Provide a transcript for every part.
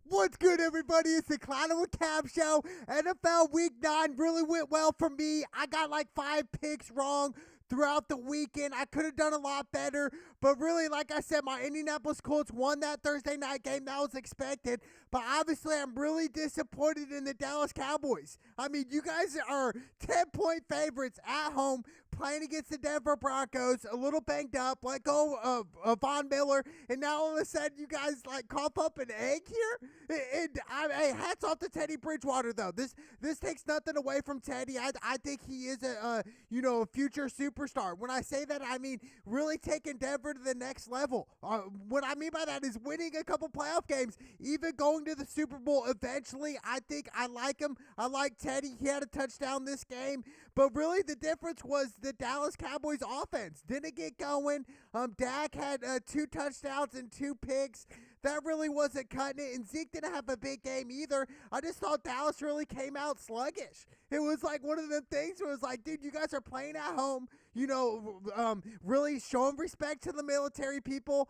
What's good, everybody? It's the Clown with Cab Show. NFL Week 9 really went well for me. I got like 5 picks wrong throughout the weekend. I could have done a lot better, but really, like I said, my Indianapolis Colts won that Thursday night game. That was expected, but obviously, I'm really disappointed in the Dallas Cowboys. I mean, you guys are 10-point favorites at home playing against the Denver Broncos, a little banged up, let go of Von Miller, and now all of a sudden you guys like cough up an egg here? Hey, hats off to Teddy Bridgewater though. This takes nothing away from Teddy. I think he is a future superstar. When I say that, I mean really taking Denver to the next level. What I mean by that is winning a couple playoff games, even going to the Super Bowl eventually. I think I like him. I like Teddy. He had a touchdown this game, but really the difference was the Dallas Cowboys offense didn't get going. Dak had 2 touchdowns and 2 picks. That really wasn't cutting it, and Zeke didn't have a big game either. I just thought Dallas really came out sluggish. It was like one of the things where it was like, dude, you guys are playing at home, really showing respect to the military people,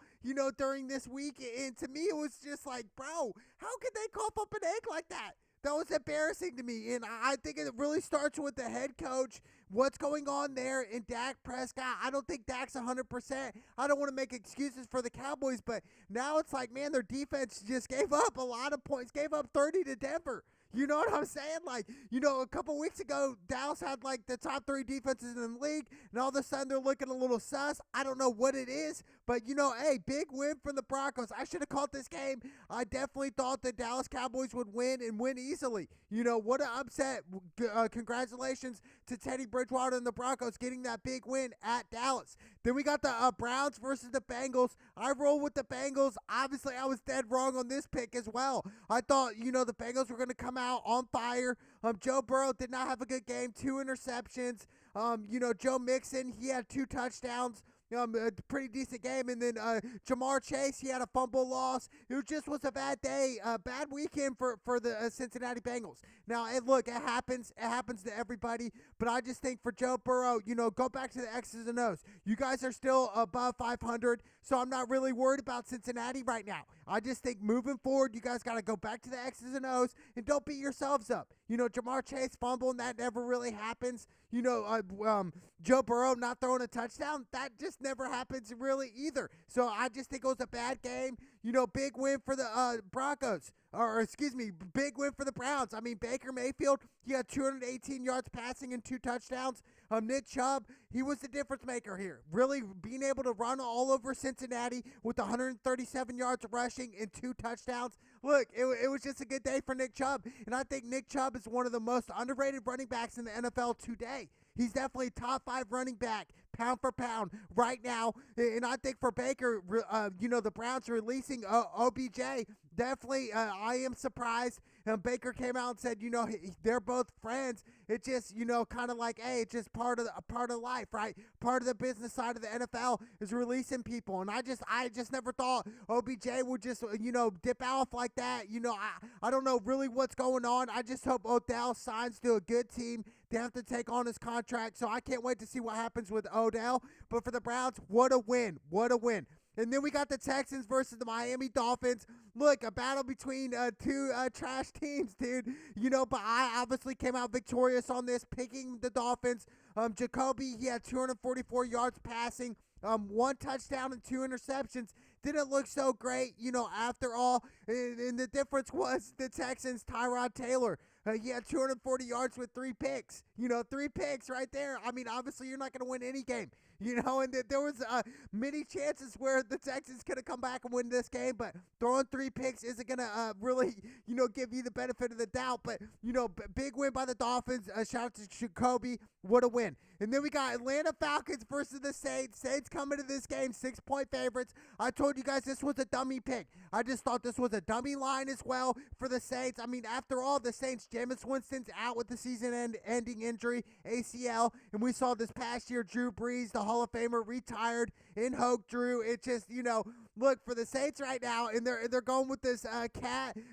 during this week. And to me, it was just like, bro, how could they cough up an egg like that? That was embarrassing to me, and I think it really starts with the head coach, what's going on there in Dak Prescott. I don't think Dak's 100%. I don't want to make excuses for the Cowboys, but now it's like, man, their defense just gave up a lot of points, gave up 30 to Denver. You know what I'm saying? Like, a couple weeks ago, Dallas had like the top 3 defenses in the league, and all of a sudden they're looking a little sus. I don't know what it is, but hey, big win for the Broncos. I should have called this game. I definitely thought the Dallas Cowboys would win and win easily. What an upset. Congratulations to Teddy Bridgewater and the Broncos getting that big win at Dallas. Then we got the Browns versus the Bengals. I roll with the Bengals. Obviously, I was dead wrong on this pick as well. I thought, the Bengals were going to come out on fire. Joe Burrow did not have a good game, 2 interceptions. Joe Mixon, he had 2 touchdowns. A pretty decent game, and then Jamar Chase, he had a fumble loss. It was a bad day, a bad weekend for the Cincinnati Bengals. Now, look, it happens to everybody, but I just think for Joe Burrow, go back to the X's and O's. You guys are still above 500, so I'm not really worried about Cincinnati right now. I just think moving forward, you guys got to go back to the X's and O's and don't beat yourselves up. Jamar Chase fumbling, that never really happens. Joe Burrow not throwing a touchdown, that just never happens really either. So I just think it was a bad game. Big win for the Broncos. Big win for the Browns. I mean, Baker Mayfield, he had 218 yards passing and 2 touchdowns. Nick Chubb, he was the difference maker here. Really being able to run all over Cincinnati with 137 yards rushing and 2 touchdowns. Look, it was just a good day for Nick Chubb. And I think Nick Chubb is one of the most underrated running backs in the NFL today. He's definitely top 5 running back, pound for pound, right now. And I think for Baker, the Browns releasing OBJ, definitely I am surprised. And Baker came out and said, they're both friends. It's just, kind of like, hey, it's just part of life, right? Part of the business side of the NFL is releasing people. And I just never thought OBJ would just, dip off like that. I don't know really what's going on. I just hope Odell signs to a good team. They have to take on his contract, so I can't wait to see what happens with Odell. But for the Browns, what a win. What a win. And then we got the Texans versus the Miami Dolphins. Look, a battle between 2 trash teams, dude. But I obviously came out victorious on this, picking the Dolphins. Jacoby, he had 244 yards passing, 1 touchdown and 2 interceptions. Didn't look so great, after all. And the difference was the Texans' Tyrod Taylor. He had 240 yards with 3 picks. 3 picks right there. I mean, obviously, you're not going to win any game. And there was many chances where the Texans could have come back and win this game, but throwing 3 picks isn't going to really, give you the benefit of the doubt. But, big win by the Dolphins. Shout out to Jacoby. What a win. And then we got Atlanta Falcons versus the Saints. Saints coming to this game, 6-point favorites. I told you guys this was a dummy pick. I just thought this was a dummy line as well for the Saints. I mean, after all, the Saints, Jameis Winston's out with the season-ending injury, ACL. And we saw this past year, Drew Brees, the Hall of Famer, retired in Hoke Drew. It just, look, for the Saints right now, and they're going with this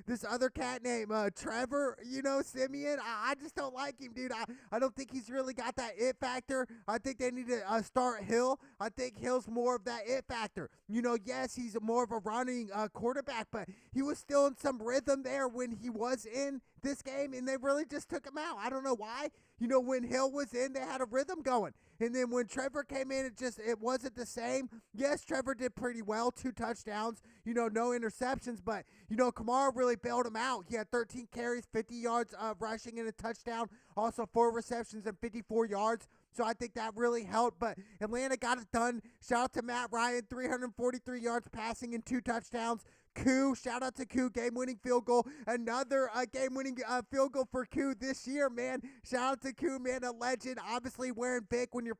this other cat named Trevor, Simeon. I just don't like him, dude. I don't think he's really got got that it factor. I think they need to start Hill. I think Hill's more of that it factor. Yes, he's more of a running quarterback, but he was still in some rhythm there when he was in this game, and they really just took him out. I don't know why. When Hill was in, they had a rhythm going. And then when Trevor came in, it wasn't the same. Yes, Trevor did pretty well, 2 touchdowns, no interceptions, but, Kamara really bailed him out. He had 13 carries, 50 yards rushing and a touchdown, also 4 receptions and 54 yards. So I think that really helped, but Atlanta got it done. Shout out to Matt Ryan, 343 yards passing and 2 touchdowns. Koo, shout out to Koo, game-winning field goal. Another game-winning field goal for Koo this year, man. Shout out to Koo, man, a legend. Obviously wearing Vic when you're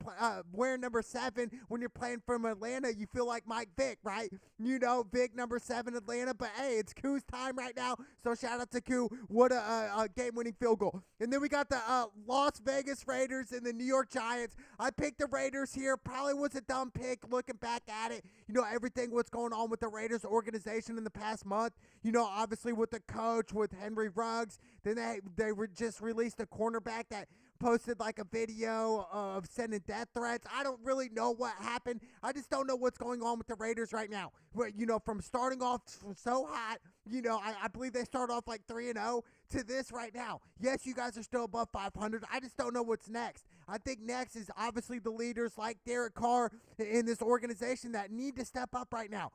wearing number 7 when you're playing from Atlanta. You feel like Mike Vick, right? Vic number 7 Atlanta, but hey, it's Koo's time right now. So shout out to Koo. What a game-winning field goal. And then we got the Las Vegas Raiders and the New York Giants. I picked the Raiders here. Probably was a dumb pick looking back at it. Everything what's going on with the Raiders organization in the past month. Obviously with the coach, with Henry Ruggs. Then they just released a cornerback that posted like a video of sending death threats. I don't really know what happened. I just don't know what's going on with the Raiders right now. From starting off so hot, I believe they started off like 3-0 to this right now. Yes, you guys are still above 500. I just don't know what's next. I think next is obviously the leaders like Derek Carr in this organization that need to step up right now.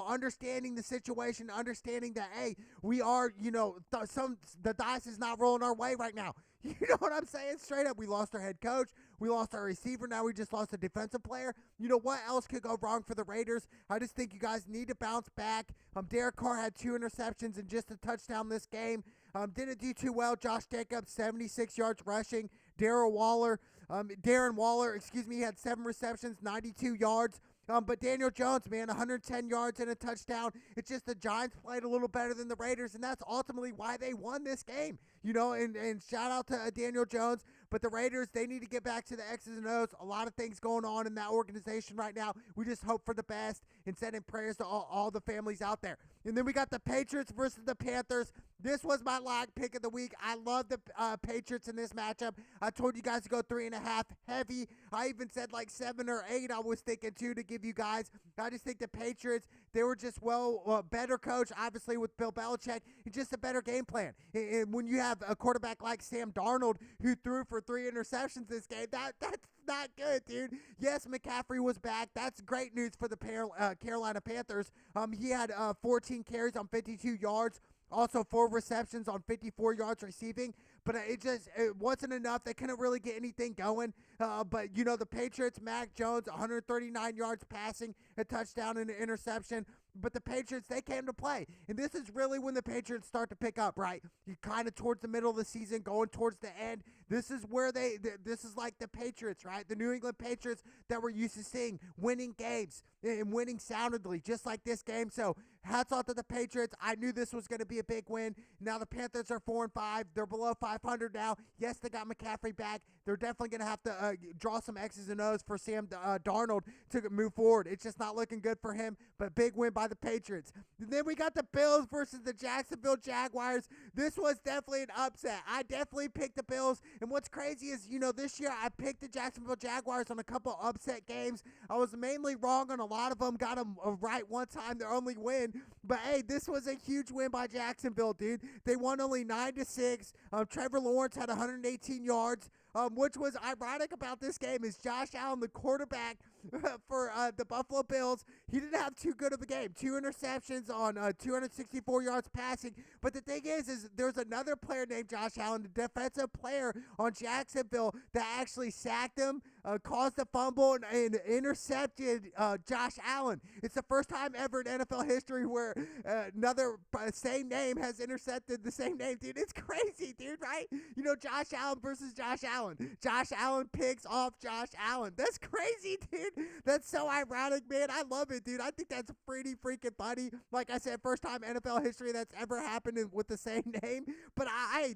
Understanding the situation, understanding that, hey, we are, the dice is not rolling our way right now. You know what I'm saying? Straight up, we lost our head coach. We lost our receiver. Now we just lost a defensive player. What else could go wrong for the Raiders? I just think you guys need to bounce back. Derek Carr had 2 interceptions and just a touchdown this game. Didn't do too well. Josh Jacobs, 76 yards rushing. Darren Waller, had 7 receptions, 92 yards. But Daniel Jones, man, 110 yards and a touchdown. It's just the Giants played a little better than the Raiders, and that's ultimately why they won this game. And shout out to Daniel Jones. But the Raiders, they need to get back to the X's and O's. A lot of things going on in that organization right now. We just hope for the best and sending prayers to all the families out there. And then we got the Patriots versus the Panthers. This was my lock pick of the week. I love the Patriots in this matchup. I told you guys to go 3.5 heavy. I even said like 7 or 8 I was thinking too to give you guys. I just think the Patriots, they were just better coach, obviously with Bill Belichick. It's just a better game plan. And when you have a quarterback like Sam Darnold who threw for 3 interceptions this game, that's not good, dude. Yes, McCaffrey was back. That's great news for the Carolina Panthers. He had 14 carries on 52 yards. Also 4 receptions on 54 yards receiving. But it wasn't enough. They couldn't really get anything going. But, the Patriots, Mac Jones, 139 yards passing, a touchdown and an interception. But the Patriots, they came to play. And this is really when the Patriots start to pick up, right? You kind of towards the middle of the season, going towards the end. This is where this is like the Patriots, right? The New England Patriots that we're used to seeing, winning games and winning soundly, just like this game. So hats off to the Patriots. I knew this was going to be a big win. Now the Panthers are 4-5. They're below 500 now. Yes, they got McCaffrey back. They're definitely going to have to draw some X's and O's for Sam Darnold to move forward. It's just not looking good for him, but big win by the Patriots. And then we got the Bills versus the Jacksonville Jaguars. This was definitely an upset. I definitely picked the Bills. And what's crazy is, this year I picked the Jacksonville Jaguars on a couple upset games. I was mainly wrong on a lot of them. Got them right one time, their only win. But hey, this was a huge win by Jacksonville, dude. They won only 9-6. Trevor Lawrence had 118 yards. Which was ironic about this game is Josh Allen, the quarterback for the Buffalo Bills. He didn't have too good of a game. 2 interceptions on 264 yards passing. But the thing is there's another player named Josh Allen, the defensive player on Jacksonville, that actually sacked him, caused a fumble, and intercepted Josh Allen. It's the first time ever in NFL history where another same name has intercepted the same name, dude. It's crazy, dude, right? Josh Allen versus Josh Allen. Josh Allen picks off Josh Allen. That's crazy, dude. That's so ironic, man. I love it, dude. I think that's pretty freaking funny. Like I said, first time NFL history that's ever happened with the same name. But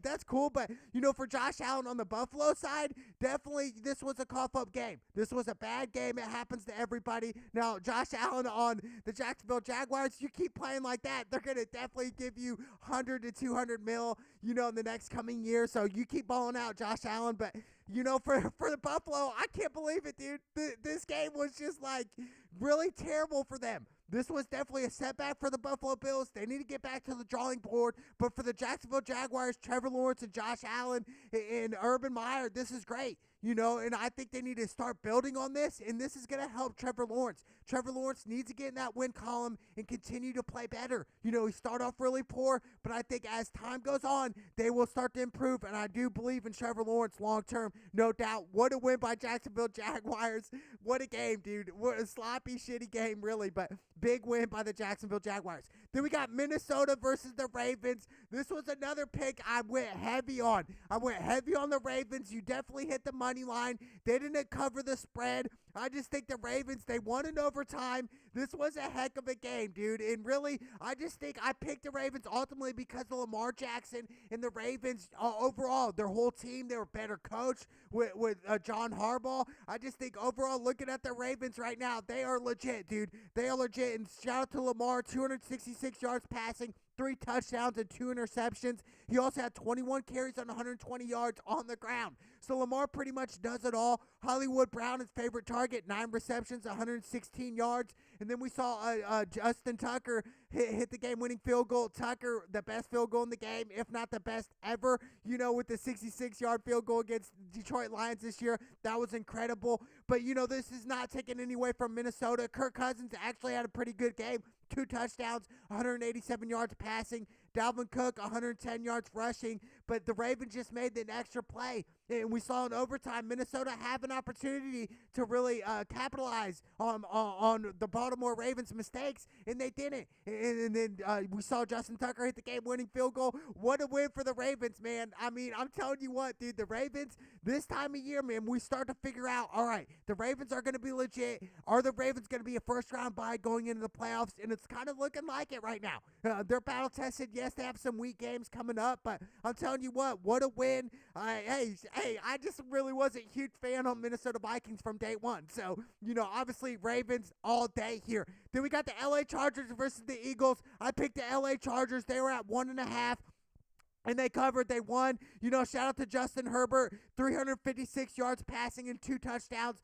that's cool. But, for Josh Allen on the Buffalo side, definitely this was a cough-up game. This was a bad game. It happens to everybody. Now, Josh Allen on the Jacksonville Jaguars, you keep playing like that, they're going to definitely give you 100 to 200 mil, in the next coming year. So you keep balling out, Josh Allen. But for the Buffalo, I can't believe it, dude. This game was just like really terrible for them. This was definitely a setback for the Buffalo Bills. They need to get back to the drawing board. But for the Jacksonville Jaguars, Trevor Lawrence and Josh Allen and Urban Meyer, this is great. And I think they need to start building on this, and this is going to help Trevor Lawrence. Trevor Lawrence needs to get in that win column and continue to play better. He started off really poor, but I think as time goes on, they will start to improve, and I do believe in Trevor Lawrence long term, no doubt. What a win by Jacksonville Jaguars. What a game, dude. What a sloppy, shitty game, really, but big win by the Jacksonville Jaguars. Then we got Minnesota versus the Ravens. This was another pick I went heavy on. I went heavy on the Ravens. You definitely hit the money line. They didn't cover the spread. I just think the Ravens, they won in overtime. This was a heck of a game, dude. And really, I just think I picked the Ravens ultimately because of Lamar Jackson and the Ravens overall. Their whole team, they were better coached with John Harbaugh. I just think overall, looking at the Ravens right now, they are legit, dude. They are legit. And shout out to Lamar, 266 yards passing, 3 touchdowns and 2 interceptions. He also had 21 carries on 120 yards on the ground. So Lamar pretty much does it all. Hollywood Brown, his favorite target, 9 receptions, 116 yards. And then we saw Justin Tucker hit the game-winning field goal. Tucker, the best field goal in the game, if not the best ever, with the 66-yard field goal against Detroit Lions this year. That was incredible. But, this is not taking any away from Minnesota. Kirk Cousins actually had a pretty good game. 2 touchdowns, 187 yards passing. Dalvin Cook, 110 yards rushing. But the Ravens just made an extra play. And we saw in overtime, Minnesota have an opportunity to really capitalize on the Baltimore Ravens' mistakes, and they didn't. And then we saw Justin Tucker hit the game-winning field goal. What a win for the Ravens, man. I mean, I'm telling you what, dude, the Ravens, this time of year, man, we start to figure out, all right, the Ravens are going to be legit. Are the Ravens going to be a first-round bye going into the playoffs? And it's kind of looking like it right now. They're battle-tested. Yes, they have some weak games coming up, but I'm telling you what a win. Hey, I just really was a huge fan on Minnesota Vikings from day one. So, obviously Ravens all day here. Then we got the LA Chargers versus the Eagles. I picked the LA Chargers. They were at 1.5. And they covered. They won. Shout out to Justin Herbert, 356 yards passing and 2 touchdowns.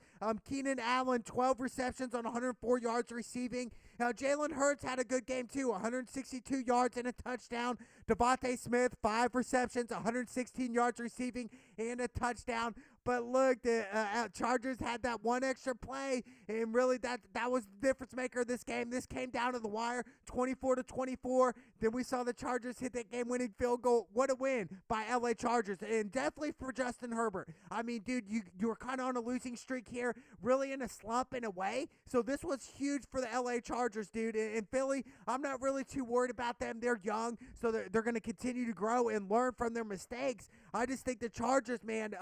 Keenan Allen, 12 receptions on 104 yards receiving. Now, Jalen Hurts had a good game, too, 162 yards and a touchdown. Devontae Smith, 5 receptions, 116 yards receiving and a touchdown. But look, the Chargers had that one extra play, and really that was the difference maker of this game. This came down to the wire, 24-24. Then we saw the Chargers hit that game-winning field goal. What a win by LA Chargers, and definitely for Justin Herbert. I mean, dude, you were kind of on a losing streak here, really in a slump in a way. So this was huge for the LA Chargers, dude. And Philly, I'm not really too worried about them. They're young, so they're going to continue to grow and learn from their mistakes. I just think the Chargers, man,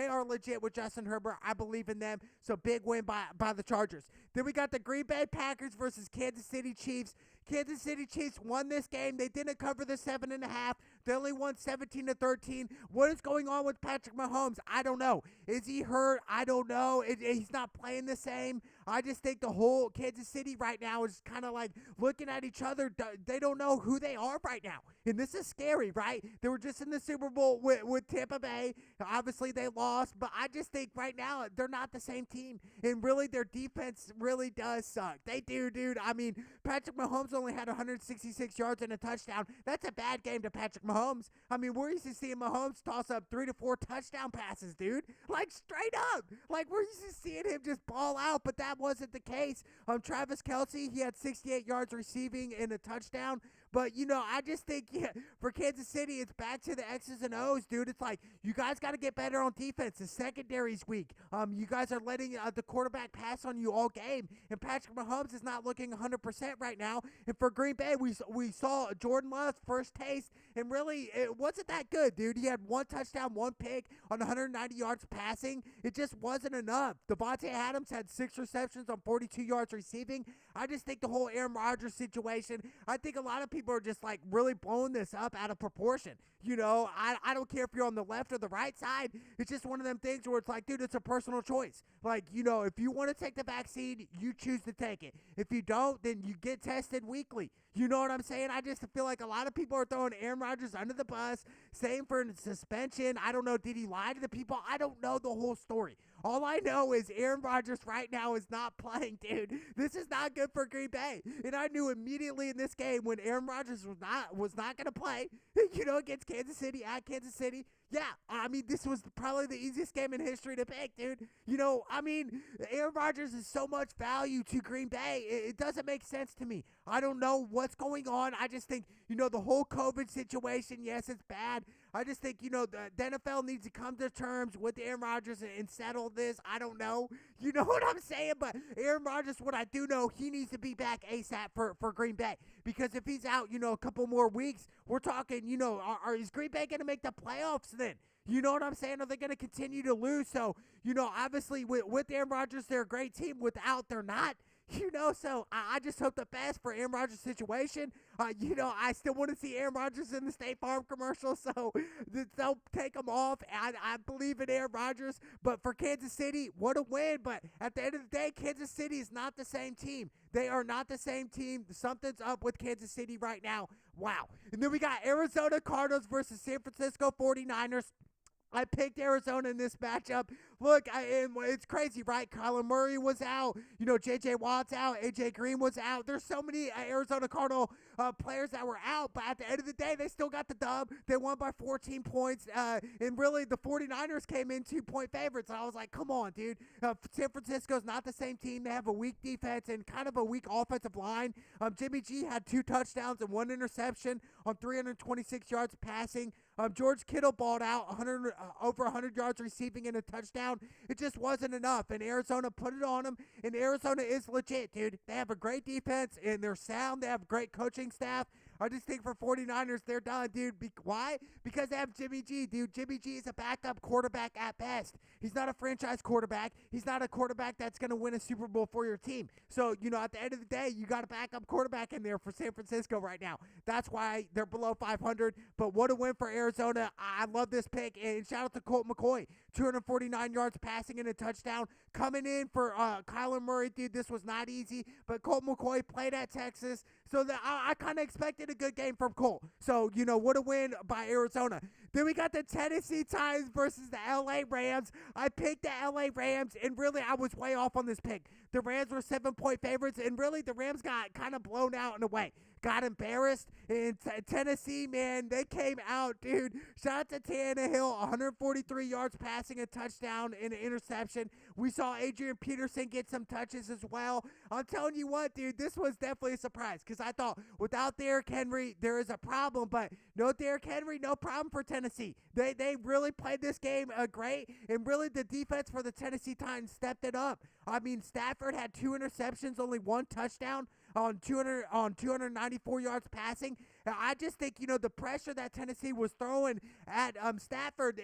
they are legit with Justin Herbert. I believe in them. So big win by the Chargers. Then we got the Green Bay Packers versus Kansas City Chiefs. Kansas City Chiefs won this game. They didn't cover the 7.5. They only won 17-13. What is going on with Patrick Mahomes? I don't know. Is he hurt? I don't know. He's not playing the same. I just think the whole Kansas City right now is kind of like looking at each other. They don't know who they are right now. And this is scary, right? They were just in the Super Bowl with Tampa Bay. Obviously, they lost. But I just think right now they're not the same team. And really, their defense really does suck. They do, dude. I mean, Patrick Mahomes only had 166 yards and a touchdown. That's a bad game to Patrick Mahomes. I mean, we're used to seeing Mahomes toss up 3 to 4 touchdown passes, dude. Like, straight up. Like, we're used to seeing him just ball out, but that wasn't the case. Travis Kelce, he had 68 yards receiving and a touchdown. But, I just think, for Kansas City, it's back to the X's and O's, dude. It's like, you guys got to get better on defense. The secondary's weak. You guys are letting the quarterback pass on you all game. And Patrick Mahomes is not looking 100% right now. And for Green Bay, we saw Jordan Love's first taste. And really, it wasn't that good, dude. He had 1 touchdown, 1 pick on 190 yards passing. It just wasn't enough. Devontae Adams had 6 receptions on 42 yards receiving. I just think the whole Aaron Rodgers situation, I think a lot of people people are just like really blowing this up out of proportion. I don't care if you're on the left or the right side. It's just one of them things where it's like, dude, it's a personal choice. Like, if you want to take the vaccine, you choose to take it. If you don't, then you get tested weekly. You know what I'm saying? I just feel like a lot of people are throwing Aaron Rodgers under the bus, saying for suspension. I don't know. Did he lie to the people? I don't know the whole story. All I know is Aaron Rodgers right now is not playing, dude. This is not good for Green Bay. And I knew immediately in this game when Aaron Rodgers was not going to play, against Kansas City, at Kansas City. Yeah, I mean, this was probably the easiest game in history to pick, dude. Aaron Rodgers is so much value to Green Bay. It doesn't make sense to me. I don't know what's going on. I just think, the whole COVID situation, yes, it's bad. I just think, the NFL needs to come to terms with Aaron Rodgers and settle this. I don't know. You know what I'm saying? But Aaron Rodgers, what I do know, he needs to be back ASAP for Green Bay. Because if he's out, a couple more weeks, we're talking, is Green Bay going to make the playoffs then? You know what I'm saying? Are they going to continue to lose? So, obviously with Aaron Rodgers, they're a great team. Without, they're not. So I just hope the best for Aaron Rodgers' situation. I still want to see Aaron Rodgers in the State Farm commercial, so don't take him off. I believe in Aaron Rodgers, but for Kansas City, what a win. But at the end of the day, Kansas City is not the same team. They are not the same team. Something's up with Kansas City right now. Wow. And then we got Arizona Cardinals versus San Francisco 49ers. I picked Arizona in this matchup. Look, it's crazy, right? Kyler Murray was out. J.J. Watt's out. A.J. Green was out. There's so many Arizona Cardinal players that were out, but at the end of the day, they still got the dub. They won by 14 points, and really, the 49ers came in 2-point favorites. And I was like, come on, dude. San Francisco's not the same team. They have a weak defense and kind of a weak offensive line. Jimmy G had 2 touchdowns and 1 interception on 326 yards passing. George Kittle balled out over 100 yards receiving and a touchdown. It just wasn't enough, and Arizona put it on them, and Arizona is legit, dude. They have a great defense, and they're sound. They have a great coaching staff. I just think for 49ers, they're done, dude. Why? Because they have Jimmy G, dude. Jimmy G is a backup quarterback at best. He's not a franchise quarterback. He's not a quarterback that's going to win a Super Bowl for your team. So, at the end of the day, you got a backup quarterback in there for San Francisco right now. That's why they're below 500. But what a win for Arizona. I love this pick. And shout out to Colt McCoy. 249 yards passing and a touchdown. Coming in for Kyler Murray, dude. This was not easy. But Colt McCoy played at Texas. So I kind of expected a good game from Colt. So, what a win by Arizona. Then we got the Tennessee Titans versus the LA Rams. I picked the LA Rams, and really, I was way off on this pick. The Rams were 7-point favorites, and really, the Rams got kind of blown out in a way. Got embarrassed. And Tennessee, man, they came out, dude. Shout out to Tannehill, 143 yards passing, a touchdown, and an interception. We saw Adrian Peterson get some touches as well. I'm telling you what, dude, this was definitely a surprise because I thought without Derrick Henry, there is a problem, but no Derrick Henry, no problem for Tennessee. They really played this game great, and really the defense for the Tennessee Titans stepped it up. I mean, Stafford had 2 interceptions, only 1 touchdown on 294 yards passing. I just think, the pressure that Tennessee was throwing at Stafford,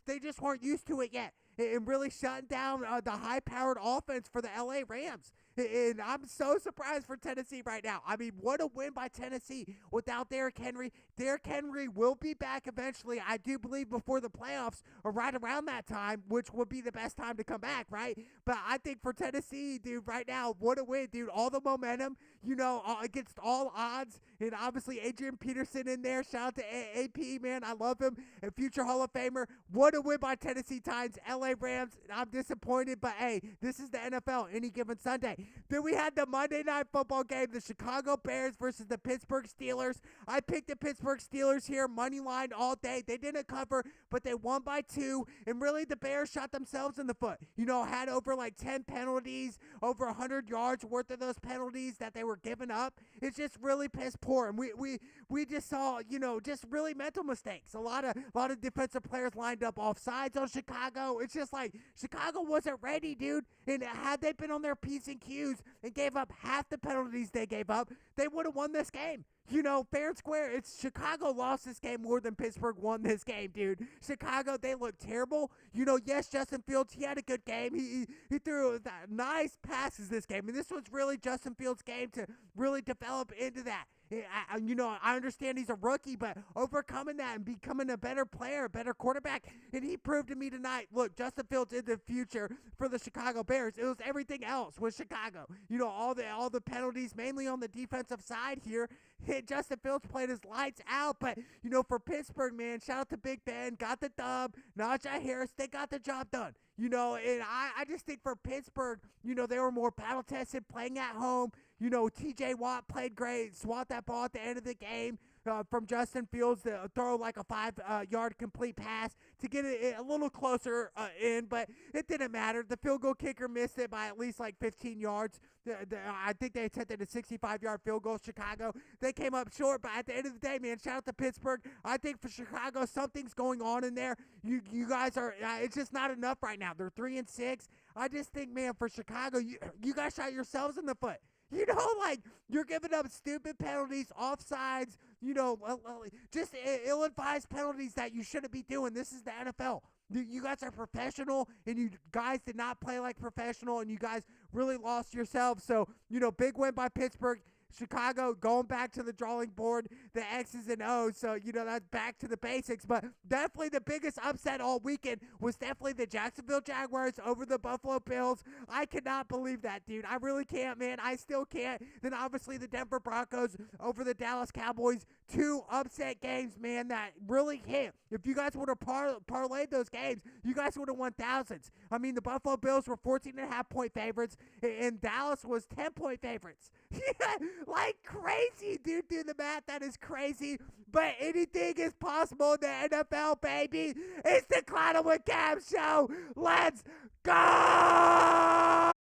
they just weren't used to it yet. And really shutting down the high-powered offense for the LA Rams. And I'm so surprised for Tennessee right now. I mean, what a win by Tennessee without Derrick Henry. Derrick Henry will be back eventually, I do believe, before the playoffs or right around that time, which would be the best time to come back, right? But I think for Tennessee, dude, right now, what a win, dude. All the momentum, against all odds. And obviously, Adrian Peterson in there. Shout out to AP, man. I love him. And future Hall of Famer. What a win by Tennessee Titans. LA Rams, I'm disappointed, but hey, this is the NFL any given Sunday. Then we had the Monday Night Football game, the Chicago Bears versus the Pittsburgh Steelers. I picked the Pittsburgh Steelers here, money line all day. They didn't cover, but they won by 2, and really the Bears shot themselves in the foot. Had over like 10 penalties, over 100 yards worth of those penalties that they were giving up. It's just really piss poor, and we just saw, just really mental mistakes. A lot of defensive players lined up off sides on Chicago. It's just like Chicago wasn't ready, dude. And had they been on their P's and Q's and gave up half the penalties they gave up, they would have won this game. Fair and square, it's Chicago lost this game more than Pittsburgh won this game, dude. Chicago, they look terrible. Yes, Justin Fields, he had a good game. He threw nice passes this game. And this was really Justin Fields' game to really develop into that. I understand he's a rookie, but overcoming that and becoming a better player, a better quarterback, and he proved to me tonight, look, Justin Fields in the future for the Chicago Bears. It was everything else with Chicago. All the penalties, mainly on the defensive side here. Justin Fields played his lights out, but, for Pittsburgh, man, shout out to Big Ben, got the dub. Najee Harris, they got the job done. And I just think for Pittsburgh, they were more battle-tested, playing at home. T.J. Watt played great, swat that ball at the end of the game from Justin Fields to throw like a 5-yard complete pass to get it a little closer in, but it didn't matter. The field goal kicker missed it by at least like 15 yards. I think they attempted a 65-yard field goal, Chicago. They came up short, but at the end of the day, man, shout out to Pittsburgh. I think for Chicago, something's going on in there. You guys are, it's just not enough right now. They're 3-6. I just think, man, for Chicago, you guys shot yourselves in the foot. You're giving up stupid penalties, offsides, just ill-advised penalties that you shouldn't be doing. This is the NFL. You guys are professional, and you guys did not play like professional, and you guys really lost yourselves. So, big win by Pittsburgh. Chicago going back to the drawing board, the X's and O's, so, that's back to the basics. But definitely the biggest upset all weekend was definitely the Jacksonville Jaguars over the Buffalo Bills. I cannot believe that, dude. I really can't, man. I still can't. Then obviously the Denver Broncos over the Dallas Cowboys. 2 upset games, man, that really hit. If you guys would have parlayed those games, you guys would have won thousands. I mean, the Buffalo Bills were 14.5-point favorites, and Dallas was 10-point favorites. Like crazy, dude. Do the math. That is crazy. But anything is possible in the NFL, baby. It's the Clown with Cam show. Let's go!